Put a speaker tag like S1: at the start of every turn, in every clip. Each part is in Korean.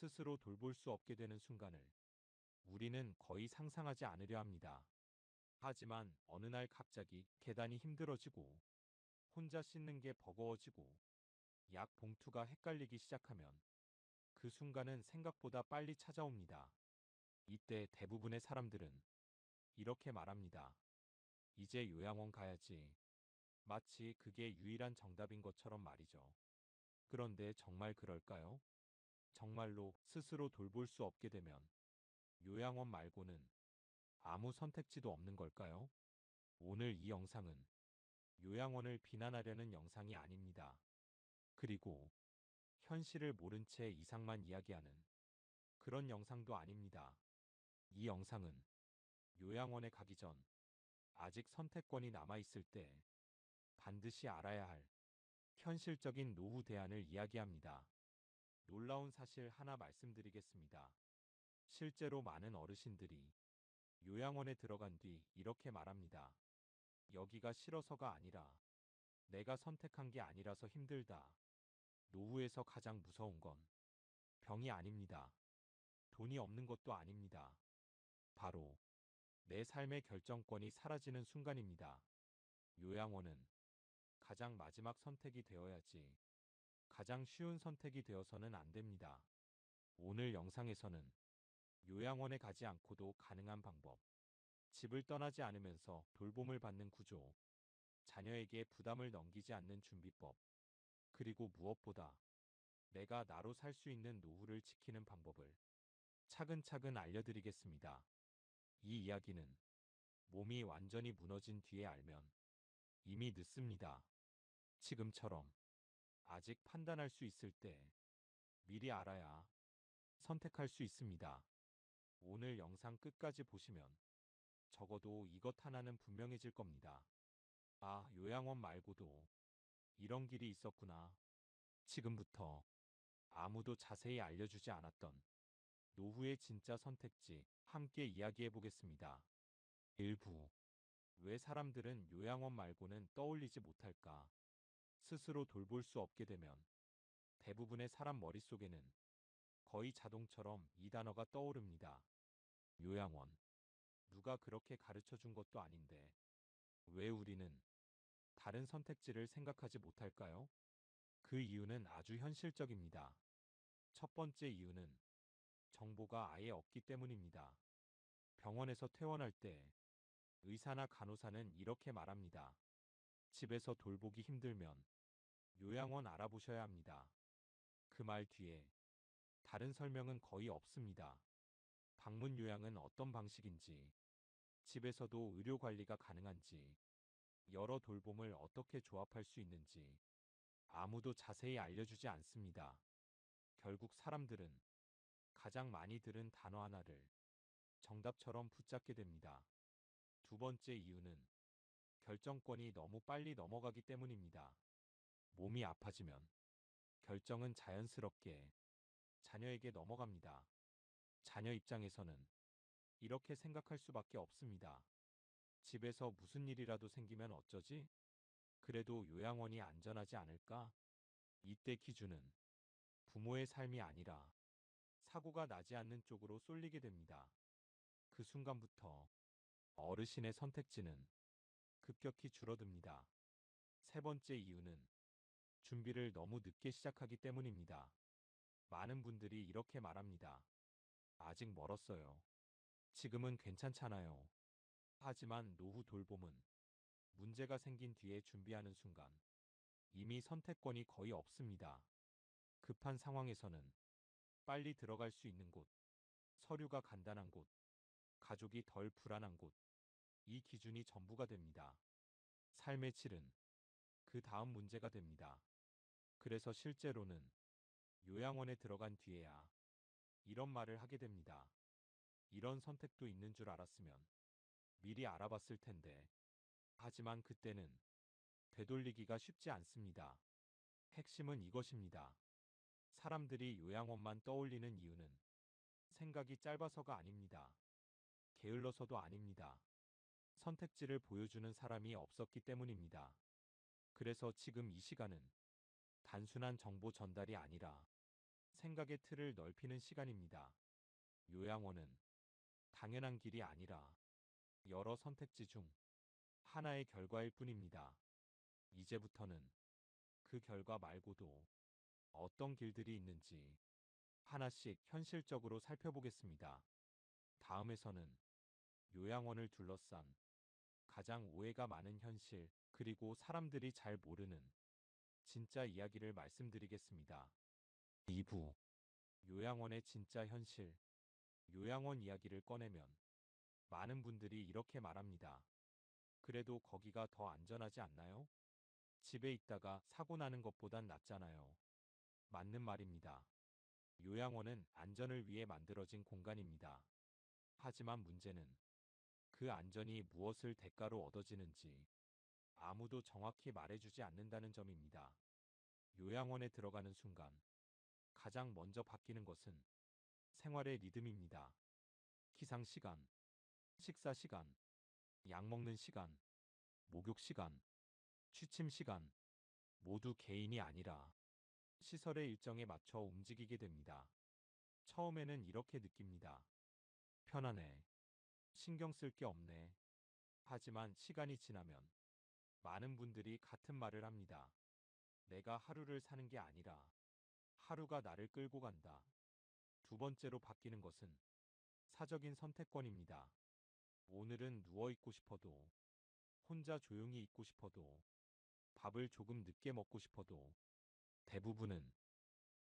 S1: 스스로 돌볼 수 없게 되는 순간을 우리는 거의 상상하지 않으려 합니다. 하지만 어느 날 갑자기 계단이 힘들어지고 혼자 씻는 게 버거워지고 약 봉투가 헷갈리기 시작하면 그 순간은 생각보다 빨리 찾아옵니다. 이때 대부분의 사람들은 이렇게 말합니다. 이제 요양원 가야지. 마치 그게 유일한 정답인 것처럼 말이죠. 그런데 정말 그럴까요? 정말로 스스로 돌볼 수 없게 되면 요양원 말고는 아무 선택지도 없는 걸까요? 오늘 이 영상은 요양원을 비난하려는 영상이 아닙니다. 그리고 현실을 모른 채 이상만 이야기하는 그런 영상도 아닙니다. 이 영상은 요양원에 가기 전 아직 선택권이 남아있을 때 반드시 알아야 할 현실적인 노후 대안을 이야기합니다. 놀라운 사실 하나 말씀드리겠습니다. 실제로 많은 어르신들이 요양원에 들어간 뒤 이렇게 말합니다. 여기가 싫어서가 아니라 내가 선택한 게 아니라서 힘들다. 노후에서 가장 무서운 건 병이 아닙니다. 돈이 없는 것도 아닙니다. 바로 내 삶의 결정권이 사라지는 순간입니다. 요양원은 가장 마지막 선택이 되어야지 가장 쉬운 선택이 되어서는 안 됩니다. 오늘 영상에서는 요양원에 가지 않고도 가능한 방법, 집을 떠나지 않으면서 돌봄을 받는 구조, 자녀에게 부담을 넘기지 않는 준비법, 그리고 무엇보다 내가 나로 살 수 있는 노후를 지키는 방법을 차근차근 알려드리겠습니다. 이 이야기는 몸이 완전히 무너진 뒤에 알면 이미 늦습니다. 지금처럼 아직 판단할 수 있을 때 미리 알아야 선택할 수 있습니다. 오늘 영상 끝까지 보시면 적어도 이것 하나는 분명해질 겁니다. 아, 요양원 말고도 이런 길이 있었구나. 지금부터 아무도 자세히 알려주지 않았던 노후의 진짜 선택지 함께 이야기해 보겠습니다. 일부 왜 사람들은 요양원 말고는 떠올리지 못할까? 스스로 돌볼 수 없게 되면 대부분의 사람 머릿속에는 거의 자동처럼 이 단어가 떠오릅니다. 요양원. 누가 그렇게 가르쳐 준 것도 아닌데 왜 우리는 다른 선택지를 생각하지 못할까요? 그 이유는 아주 현실적입니다. 첫 번째 이유는 정보가 아예 없기 때문입니다. 병원에서 퇴원할 때 의사나 간호사는 이렇게 말합니다. 집에서 돌보기 힘들면 요양원 알아보셔야 합니다. 그 말 뒤에 다른 설명은 거의 없습니다. 방문 요양은 어떤 방식인지, 집에서도 의료 관리가 가능한지, 여러 돌봄을 어떻게 조합할 수 있는지 아무도 자세히 알려주지 않습니다. 결국 사람들은 가장 많이 들은 단어 하나를 정답처럼 붙잡게 됩니다. 두 번째 이유는 결정권이 너무 빨리 넘어가기 때문입니다. 몸이 아파지면 결정은 자연스럽게 자녀에게 넘어갑니다. 자녀 입장에서는 이렇게 생각할 수밖에 없습니다. 집에서 무슨 일이라도 생기면 어쩌지? 그래도 요양원이 안전하지 않을까? 이때 기준은 부모의 삶이 아니라 사고가 나지 않는 쪽으로 쏠리게 됩니다. 그 순간부터 어르신의 선택지는 급격히 줄어듭니다. 세 번째 이유는 준비를 너무 늦게 시작하기 때문입니다. 많은 분들이 이렇게 말합니다. 아직 멀었어요. 지금은 괜찮잖아요. 하지만 노후 돌봄은 문제가 생긴 뒤에 준비하는 순간 이미 선택권이 거의 없습니다. 급한 상황에서는 빨리 들어갈 수 있는 곳, 서류가 간단한 곳, 가족이 덜 불안한 곳, 이 기준이 전부가 됩니다. 삶의 질은 그 다음 문제가 됩니다. 그래서 실제로는 요양원에 들어간 뒤에야 이런 말을 하게 됩니다. 이런 선택도 있는 줄 알았으면 미리 알아봤을 텐데. 하지만 그때는 되돌리기가 쉽지 않습니다. 핵심은 이것입니다. 사람들이 요양원만 떠올리는 이유는 생각이 짧아서가 아닙니다. 게을러서도 아닙니다. 선택지를 보여주는 사람이 없었기 때문입니다. 그래서 지금 이 시간은 단순한 정보 전달이 아니라 생각의 틀을 넓히는 시간입니다. 요양원은 당연한 길이 아니라 여러 선택지 중 하나의 결과일 뿐입니다. 이제부터는 그 결과 말고도 어떤 길들이 있는지 하나씩 현실적으로 살펴보겠습니다. 다음에서는 요양원을 둘러싼 가장 오해가 많은 현실, 그리고 사람들이 잘 모르는 진짜 이야기를 말씀드리겠습니다. 2부. 요양원의 진짜 현실. 요양원 이야기를 꺼내면 많은 분들이 이렇게 말합니다. 그래도 거기가 더 안전하지 않나요? 집에 있다가 사고 나는 것보단 낫잖아요. 맞는 말입니다. 요양원은 안전을 위해 만들어진 공간입니다. 하지만 문제는 그 안전이 무엇을 대가로 얻어지는지 아무도 정확히 말해주지 않는다는 점입니다. 요양원에 들어가는 순간 가장 먼저 바뀌는 것은 생활의 리듬입니다. 기상 시간, 식사 시간, 약 먹는 시간, 목욕 시간, 취침 시간, 모두 개인이 아니라 시설의 일정에 맞춰 움직이게 됩니다. 처음에는 이렇게 느낍니다. 편안해. 신경 쓸 게 없네. 하지만 시간이 지나면 많은 분들이 같은 말을 합니다. 내가 하루를 사는 게 아니라 하루가 나를 끌고 간다. 두 번째로 바뀌는 것은 사적인 선택권입니다. 오늘은 누워있고 싶어도, 혼자 조용히 있고 싶어도, 밥을 조금 늦게 먹고 싶어도, 대부분은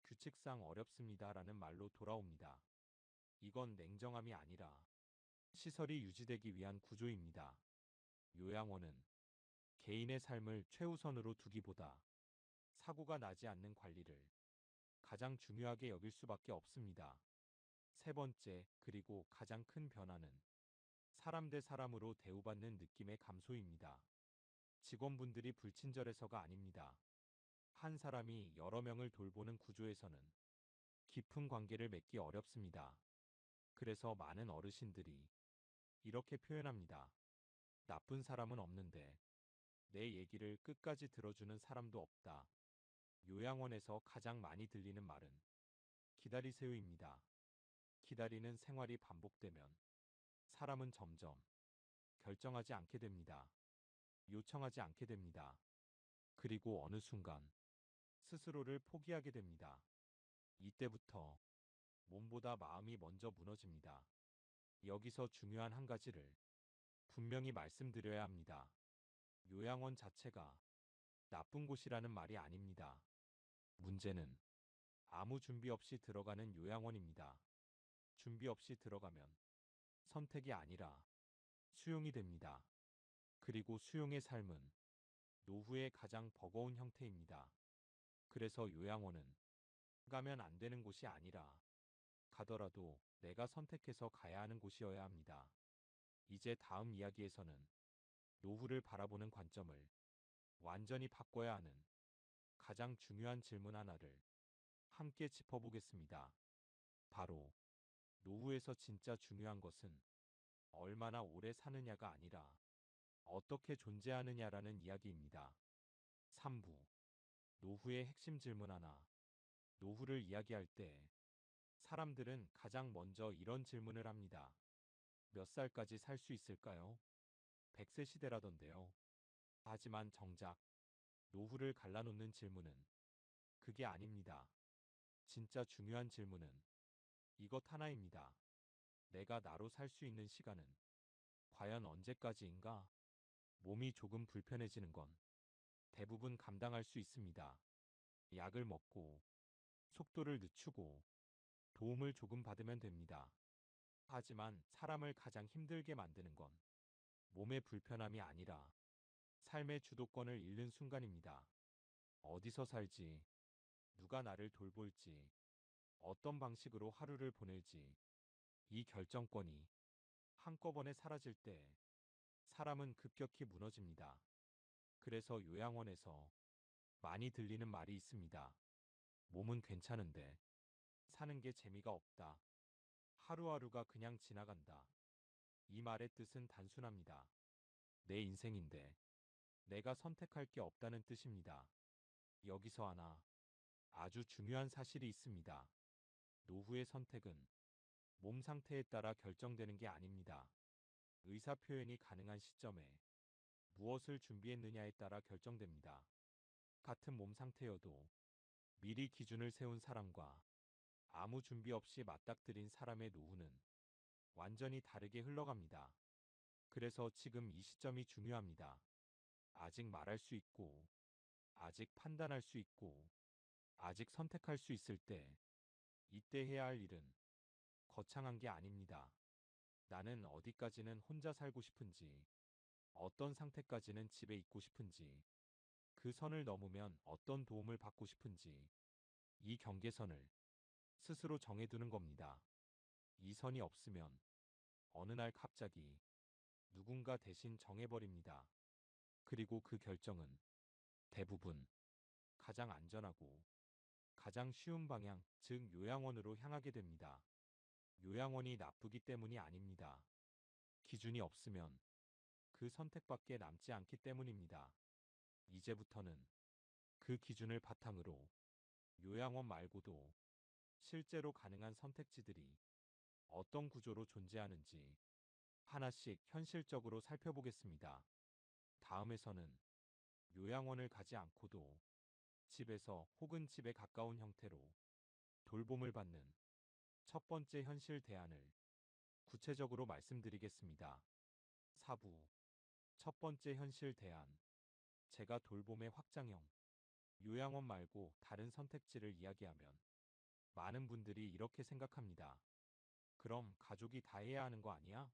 S1: 규칙상 어렵습니다라는 말로 돌아옵니다. 이건 냉정함이 아니라 시설이 유지되기 위한 구조입니다. 요양원은 개인의 삶을 최우선으로 두기보다 사고가 나지 않는 관리를 가장 중요하게 여길 수밖에 없습니다. 세 번째, 그리고 가장 큰 변화는 사람 대 사람으로 대우받는 느낌의 감소입니다. 직원분들이 불친절해서가 아닙니다. 한 사람이 여러 명을 돌보는 구조에서는 깊은 관계를 맺기 어렵습니다. 그래서 많은 어르신들이 이렇게 표현합니다. 나쁜 사람은 없는데 내 얘기를 끝까지 들어주는 사람도 없다. 요양원에서 가장 많이 들리는 말은 기다리세요입니다. 기다리는 생활이 반복되면 사람은 점점 결정하지 않게 됩니다. 요청하지 않게 됩니다. 그리고 어느 순간 스스로를 포기하게 됩니다. 이때부터 몸보다 마음이 먼저 무너집니다. 여기서 중요한 한 가지를 분명히 말씀드려야 합니다. 요양원 자체가 나쁜 곳이라는 말이 아닙니다. 문제는 아무 준비 없이 들어가는 요양원입니다. 준비 없이 들어가면 선택이 아니라 수용이 됩니다. 그리고 수용의 삶은 노후의 가장 버거운 형태입니다. 그래서 요양원은 가면 안 되는 곳이 아니라 가더라도 내가 선택해서 가야 하는 곳이어야 합니다. 이제 다음 이야기에서는 노후를 바라보는 관점을 완전히 바꿔야 하는 가장 중요한 질문 하나를 함께 짚어보겠습니다. 바로 노후에서 진짜 중요한 것은 얼마나 오래 사느냐가 아니라 어떻게 존재하느냐라는 이야기입니다. 3부. 노후의 핵심 질문 하나. 노후를 이야기할 때 사람들은 가장 먼저 이런 질문을 합니다. 몇 살까지 살 수 있을까요? 100세 시대라던데요. 하지만 정작 노후를 갈라놓는 질문은 그게 아닙니다. 진짜 중요한 질문은 이것 하나입니다. 내가 나로 살 수 있는 시간은 과연 언제까지인가? 몸이 조금 불편해지는 건 대부분 감당할 수 있습니다. 약을 먹고 속도를 늦추고 도움을 조금 받으면 됩니다. 하지만 사람을 가장 힘들게 만드는 건 몸의 불편함이 아니라 삶의 주도권을 잃는 순간입니다. 어디서 살지, 누가 나를 돌볼지, 어떤 방식으로 하루를 보낼지, 이 결정권이 한꺼번에 사라질 때 사람은 급격히 무너집니다. 그래서 요양원에서 많이 들리는 말이 있습니다. 몸은 괜찮은데 사는 게 재미가 없다. 하루하루가 그냥 지나간다. 이 말의 뜻은 단순합니다. 내 인생인데 내가 선택할 게 없다는 뜻입니다. 여기서 하나 아주 중요한 사실이 있습니다. 노후의 선택은 몸 상태에 따라 결정되는 게 아닙니다. 의사 표현이 가능한 시점에 무엇을 준비했느냐에 따라 결정됩니다. 같은 몸 상태여도 미리 기준을 세운 사람과 아무 준비 없이 맞닥뜨린 사람의 노후는 완전히 다르게 흘러갑니다. 그래서 지금 이 시점이 중요합니다. 아직 말할 수 있고, 아직 판단할 수 있고, 아직 선택할 수 있을 때, 이때 해야 할 일은 거창한 게 아닙니다. 나는 어디까지는 혼자 살고 싶은지, 어떤 상태까지는 집에 있고 싶은지, 그 선을 넘으면 어떤 도움을 받고 싶은지, 이 경계선을 스스로 정해두는 겁니다. 이 선이 없으면 어느 날 갑자기 누군가 대신 정해버립니다. 그리고 그 결정은 대부분 가장 안전하고 가장 쉬운 방향, 즉 요양원으로 향하게 됩니다. 요양원이 나쁘기 때문이 아닙니다. 기준이 없으면 그 선택밖에 남지 않기 때문입니다. 이제부터는 그 기준을 바탕으로 요양원 말고도 실제로 가능한 선택지들이 어떤 구조로 존재하는지 하나씩 현실적으로 살펴보겠습니다. 다음에서는 요양원을 가지 않고도 집에서 혹은 집에 가까운 형태로 돌봄을 받는 첫 번째 현실 대안을 구체적으로 말씀드리겠습니다. 4부 첫 번째 현실 대안 제가 돌봄의 확장형 요양원 말고 다른 선택지를 이야기하면 많은 분들이 이렇게 생각합니다. 그럼 가족이 다 해야 하는 거 아니야?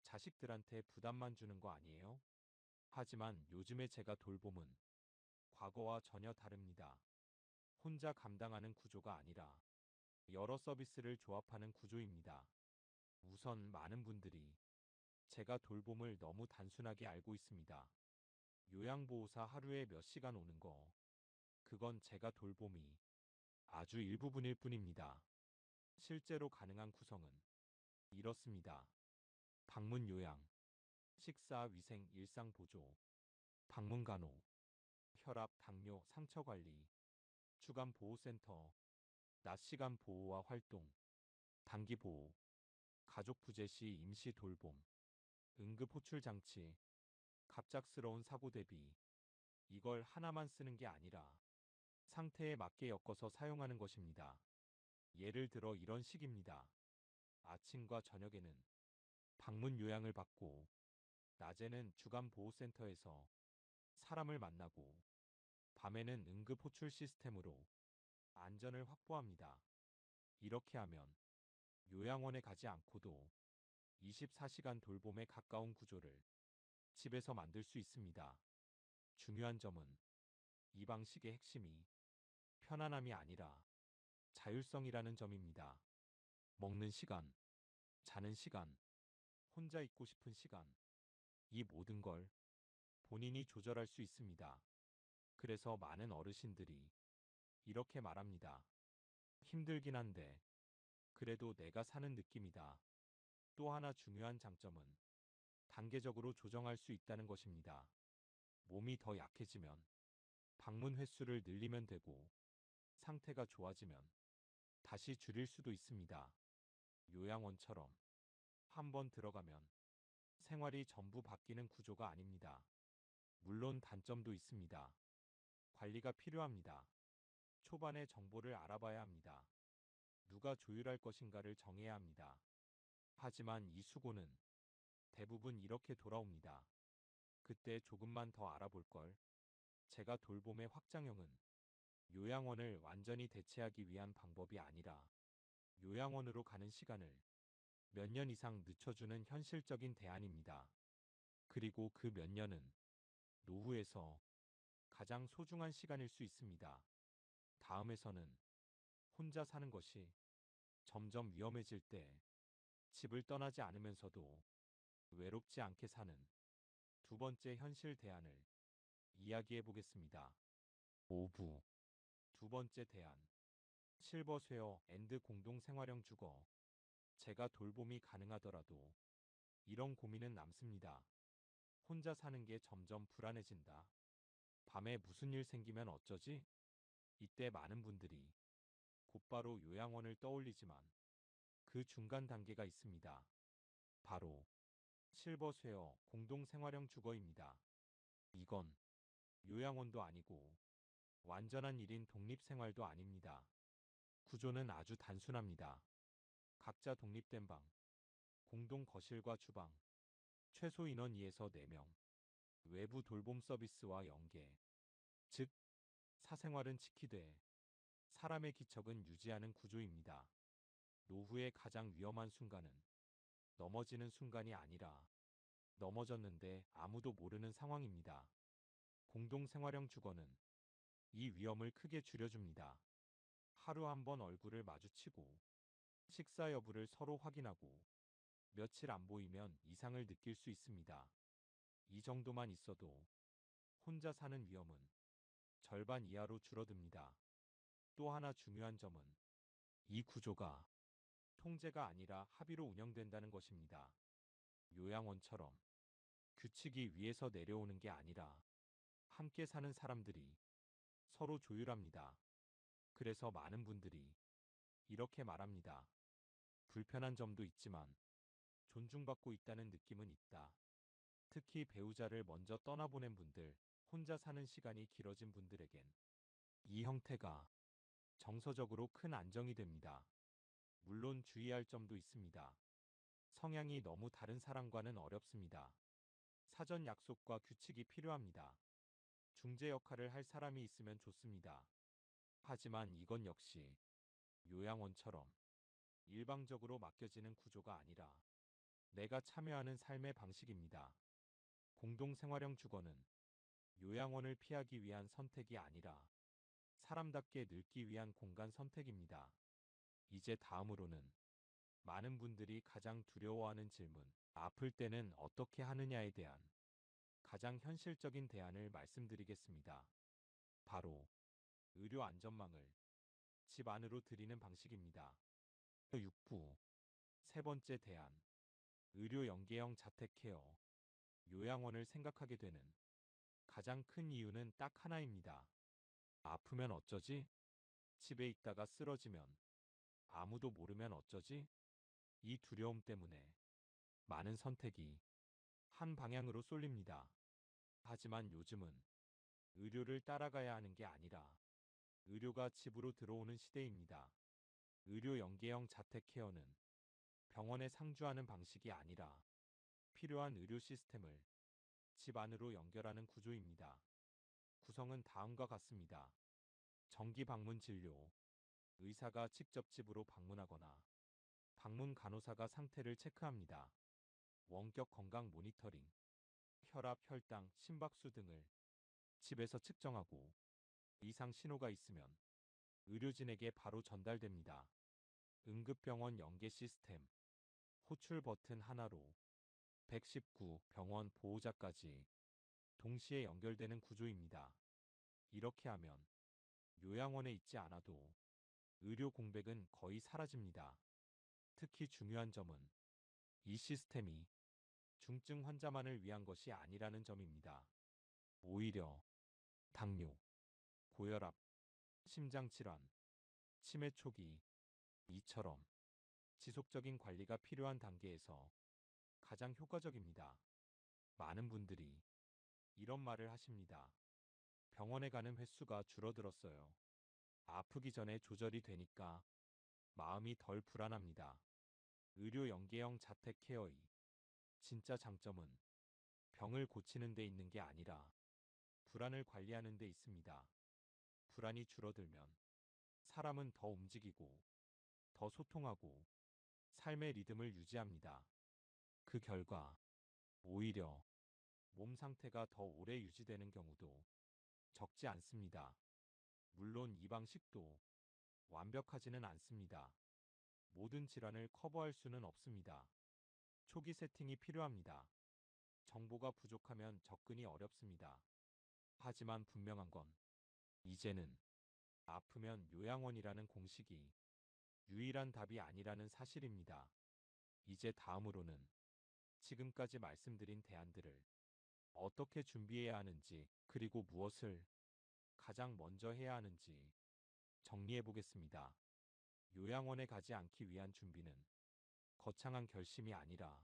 S1: 자식들한테 부담만 주는 거 아니에요? 하지만 요즘의 제가 돌봄은 과거와 전혀 다릅니다. 혼자 감당하는 구조가 아니라 여러 서비스를 조합하는 구조입니다. 우선 많은 분들이 제가 돌봄을 너무 단순하게 알고 있습니다. 요양보호사 하루에 몇 시간 오는 거, 그건 제가 돌봄이 아주 일부분일 뿐입니다. 실제로 가능한 구성은 이렇습니다. 방문 요양, 식사, 위생, 일상 보조, 방문 간호, 혈압, 당뇨, 상처 관리, 주간 보호센터, 낮 시간 보호와 활동, 단기 보호, 가족 부재 시 임시 돌봄, 응급 호출 장치, 갑작스러운 사고 대비, 이걸 하나만 쓰는 게 아니라 상태에 맞게 엮어서 사용하는 것입니다. 예를 들어 이런 식입니다. 아침과 저녁에는 방문 요양을 받고, 낮에는 주간 보호센터에서 사람을 만나고, 밤에는 응급 호출 시스템으로 안전을 확보합니다. 이렇게 하면 요양원에 가지 않고도 24시간 돌봄에 가까운 구조를 집에서 만들 수 있습니다. 중요한 점은 이 방식의 핵심이 편안함이 아니라 자율성이라는 점입니다. 먹는 시간, 자는 시간, 혼자 있고 싶은 시간, 이 모든 걸 본인이 조절할 수 있습니다. 그래서 많은 어르신들이 이렇게 말합니다. 힘들긴 한데, 그래도 내가 사는 느낌이다. 또 하나 중요한 장점은 단계적으로 조정할 수 있다는 것입니다. 몸이 더 약해지면 방문 횟수를 늘리면 되고, 상태가 좋아지면 다시 줄일 수도 있습니다. 요양원처럼 한 번 들어가면 생활이 전부 바뀌는 구조가 아닙니다. 물론 단점도 있습니다. 관리가 필요합니다. 초반에 정보를 알아봐야 합니다. 누가 조율할 것인가를 정해야 합니다. 하지만 이 수고는 대부분 이렇게 돌아옵니다. 그때 조금만 더 알아볼 걸. 제가 돌봄의 확장형은 요양원을 완전히 대체하기 위한 방법이 아니라 요양원으로 가는 시간을 몇 년 이상 늦춰주는 현실적인 대안입니다. 그리고 그 몇 년은 노후에서 가장 소중한 시간일 수 있습니다. 다음에서는 혼자 사는 것이 점점 위험해질 때 집을 떠나지 않으면서도 외롭지 않게 사는 두 번째 현실 대안을 이야기해 보겠습니다. 5부 두 번째 대안 실버쉐어 앤드 공동생활형 주거 제가 돌봄이 가능하더라도 이런 고민은 남습니다. 혼자 사는 게 점점 불안해진다. 밤에 무슨 일 생기면 어쩌지? 이때 많은 분들이 곧바로 요양원을 떠올리지만 그 중간 단계가 있습니다. 바로 실버쉐어 공동생활형 주거입니다. 이건 요양원도 아니고 완전한 1인 독립생활도 아닙니다. 구조는 아주 단순합니다. 각자 독립된 방, 공동 거실과 주방, 최소 인원 2에서 4명, 외부 돌봄 서비스와 연계, 즉 사생활은 지키되 사람의 기척은 유지하는 구조입니다. 노후의 가장 위험한 순간은 넘어지는 순간이 아니라 넘어졌는데 아무도 모르는 상황입니다. 공동생활형 주거는 이 위험을 크게 줄여줍니다. 하루 한 번 얼굴을 마주치고 식사 여부를 서로 확인하고 며칠 안 보이면 이상을 느낄 수 있습니다. 이 정도만 있어도 혼자 사는 위험은 절반 이하로 줄어듭니다. 또 하나 중요한 점은 이 구조가 통제가 아니라 합의로 운영된다는 것입니다. 요양원처럼 규칙이 위에서 내려오는 게 아니라 함께 사는 사람들이 서로 조율합니다. 그래서 많은 분들이 이렇게 말합니다. 불편한 점도 있지만 존중받고 있다는 느낌은 있다. 특히 배우자를 먼저 떠나보낸 분들, 혼자 사는 시간이 길어진 분들에겐 이 형태가 정서적으로 큰 안정이 됩니다. 물론 주의할 점도 있습니다. 성향이 너무 다른 사람과는 어렵습니다. 사전 약속과 규칙이 필요합니다. 중재 역할을 할 사람이 있으면 좋습니다. 하지만 이건 역시 요양원처럼 일방적으로 맡겨지는 구조가 아니라 내가 참여하는 삶의 방식입니다. 공동생활형 주거는 요양원을 피하기 위한 선택이 아니라 사람답게 늙기 위한 공간 선택입니다. 이제 다음으로는 많은 분들이 가장 두려워하는 질문, 아플 때는 어떻게 하느냐에 대한 가장 현실적인 대안을 말씀드리겠습니다. 바로 의료 안전망을 집 안으로 들이는 방식입니다. 6부 세 번째 대안, 의료 연계형 자택 케어. 요양원을 생각하게 되는 가장 큰 이유는 딱 하나입니다. 아프면 어쩌지? 집에 있다가 쓰러지면 아무도 모르면 어쩌지? 이 두려움 때문에 많은 선택이 한 방향으로 쏠립니다. 하지만 요즘은 의료를 따라가야 하는 게 아니라 의료가 집으로 들어오는 시대입니다. 의료 연계형 자택 케어는 병원에 상주하는 방식이 아니라 필요한 의료 시스템을 집 안으로 연결하는 구조입니다. 구성은 다음과 같습니다. 정기 방문 진료, 의사가 직접 집으로 방문하거나 방문 간호사가 상태를 체크합니다. 원격 건강 모니터링, 혈압, 혈당, 심박수 등을 집에서 측정하고 이상 신호가 있으면 의료진에게 바로 전달됩니다. 응급병원 연계 시스템, 호출 버튼 하나로 119 병원 보호자까지 동시에 연결되는 구조입니다. 이렇게 하면 요양원에 있지 않아도 의료 공백은 거의 사라집니다. 특히 중요한 점은 이 시스템이 중증 환자만을 위한 것이 아니라는 점입니다. 오히려 당뇨, 고혈압, 심장질환, 치매 초기, 이처럼 지속적인 관리가 필요한 단계에서 가장 효과적입니다. 많은 분들이 이런 말을 하십니다. 병원에 가는 횟수가 줄어들었어요. 아프기 전에 조절이 되니까 마음이 덜 불안합니다. 의료 연계형 자택 케어의 진짜 장점은 병을 고치는 데 있는 게 아니라 불안을 관리하는 데 있습니다. 불안이 줄어들면 사람은 더 움직이고 더 소통하고 삶의 리듬을 유지합니다. 그 결과 오히려 몸 상태가 더 오래 유지되는 경우도 적지 않습니다. 물론 이 방식도 완벽하지는 않습니다. 모든 질환을 커버할 수는 없습니다. 초기 세팅이 필요합니다. 정보가 부족하면 접근이 어렵습니다. 하지만 분명한 건 이제는 아프면 요양원이라는 공식이 유일한 답이 아니라는 사실입니다. 이제 다음으로는 지금까지 말씀드린 대안들을 어떻게 준비해야 하는지, 그리고 무엇을 가장 먼저 해야 하는지 정리해 보겠습니다. 요양원에 가지 않기 위한 준비는 거창한 결심이 아니라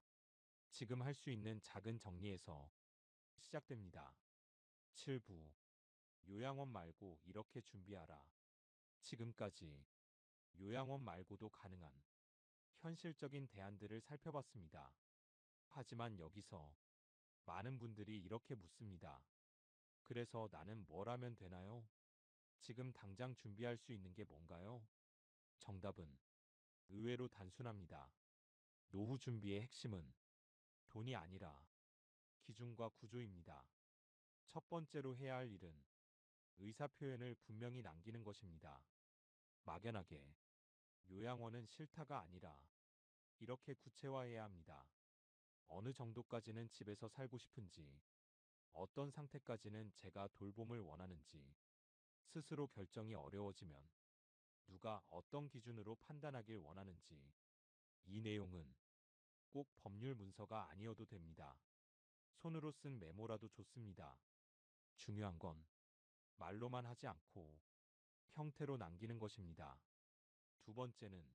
S1: 지금 할 수 있는 작은 정리에서 시작됩니다. 7부. 요양원 말고 이렇게 준비하라. 지금까지 요양원 말고도 가능한 현실적인 대안들을 살펴봤습니다. 하지만 여기서 많은 분들이 이렇게 묻습니다. 그래서 나는 뭘 하면 되나요? 지금 당장 준비할 수 있는 게 뭔가요? 정답은 의외로 단순합니다. 노후 준비의 핵심은 돈이 아니라 기준과 구조입니다. 첫 번째로 해야 할 일은 의사 표현을 분명히 남기는 것입니다. 막연하게 요양원은 싫다가 아니라 이렇게 구체화해야 합니다. 어느 정도까지는 집에서 살고 싶은지, 어떤 상태까지는 제가 돌봄을 원하는지, 스스로 결정이 어려워지면 누가 어떤 기준으로 판단하길 원하는지, 이 내용은 꼭 법률 문서가 아니어도 됩니다. 손으로 쓴 메모라도 좋습니다. 중요한 건 말로만 하지 않고 형태로 남기는 것입니다. 두 번째는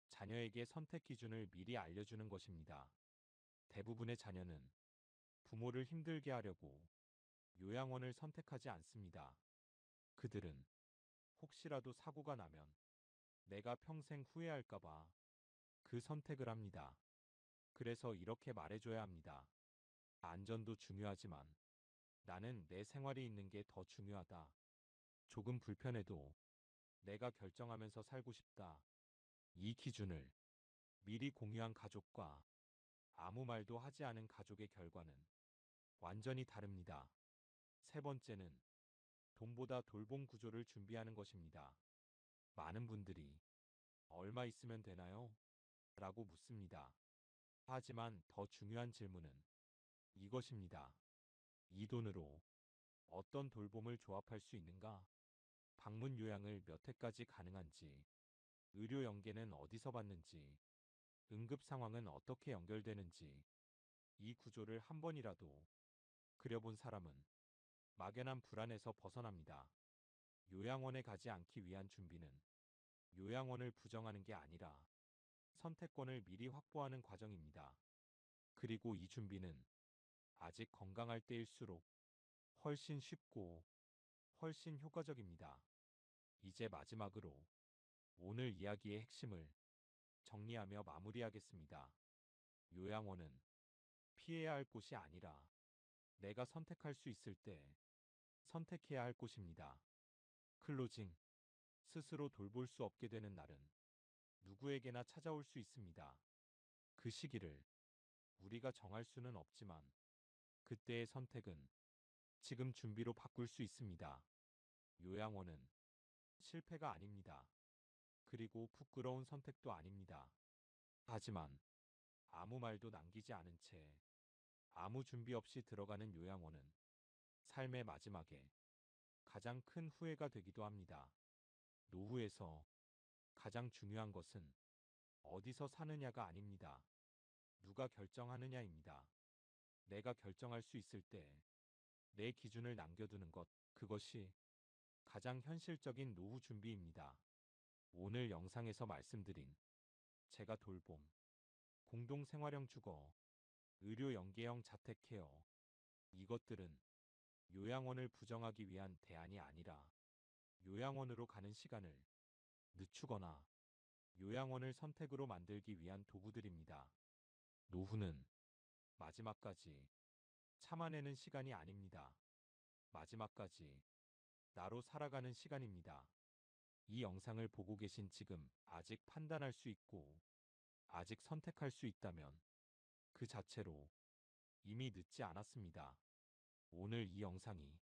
S1: 자녀에게 선택 기준을 미리 알려주는 것입니다. 대부분의 자녀는 부모를 힘들게 하려고 요양원을 선택하지 않습니다. 그들은 혹시라도 사고가 나면 내가 평생 후회할까봐 그 선택을 합니다. 그래서 이렇게 말해줘야 합니다. 안전도 중요하지만 나는 내 생활이 있는 게 더 중요하다. 조금 불편해도 내가 결정하면서 살고 싶다. 이 기준을 미리 공유한 가족과 아무 말도 하지 않은 가족의 결과는 완전히 다릅니다. 세 번째는 돈보다 돌봄 구조를 준비하는 것입니다. 많은 분들이 얼마 있으면 되나요? 라고 묻습니다. 하지만 더 중요한 질문은 이것입니다. 이 돈으로 어떤 돌봄을 조합할 수 있는가? 방문 요양을 몇 회까지 가능한지, 의료 연계는 어디서 받는지, 응급 상황은 어떻게 연결되는지, 이 구조를 한 번이라도 그려본 사람은 막연한 불안에서 벗어납니다. 요양원에 가지 않기 위한 준비는 요양원을 부정하는 게 아니라 선택권을 미리 확보하는 과정입니다. 그리고 이 준비는 아직 건강할 때일수록 훨씬 쉽고 훨씬 효과적입니다. 이제 마지막으로 오늘 이야기의 핵심을 정리하며 마무리하겠습니다. 요양원은 피해야 할 곳이 아니라 내가 선택할 수 있을 때 선택해야 할 곳입니다. 클로징. 스스로 돌볼 수 없게 되는 날은 누구에게나 찾아올 수 있습니다. 그 시기를 우리가 정할 수는 없지만 그때의 선택은 지금 준비로 바꿀 수 있습니다. 요양원은 실패가 아닙니다. 그리고 부끄러운 선택도 아닙니다. 하지만 아무 말도 남기지 않은 채 아무 준비 없이 들어가는 요양원은 삶의 마지막에 가장 큰 후회가 되기도 합니다. 노후에서 가장 중요한 것은 어디서 사느냐가 아닙니다. 누가 결정하느냐입니다. 내가 결정할 수 있을 때 내 기준을 남겨두는 것, 그것이 가장 현실적인 노후 준비입니다. 오늘 영상에서 말씀드린 제가 돌봄, 공동생활형 주거, 의료 연계형 자택 케어, 이것들은 요양원을 부정하기 위한 대안이 아니라 요양원으로 가는 시간을 늦추거나 요양원을 선택으로 만들기 위한 도구들입니다. 노후는 마지막까지 참아내는 시간이 아닙니다. 마지막까지 나로 살아가는 시간입니다. 이 영상을 보고 계신 지금 아직 판단할 수 있고 아직 선택할 수 있다면 그 자체로 이미 늦지 않았습니다. 오늘 이 영상이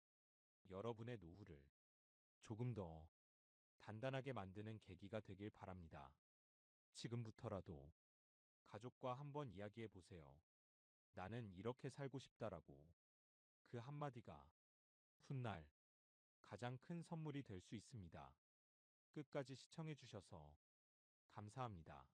S1: 여러분의 노후를 조금 더 단단하게 만드는 계기가 되길 바랍니다. 지금부터라도 가족과 한번 이야기해 보세요. 나는 이렇게 살고 싶다라고. 그 한마디가 훗날 가장 큰 선물이 될 수 있습니다. 끝까지 시청해 주셔서 감사합니다.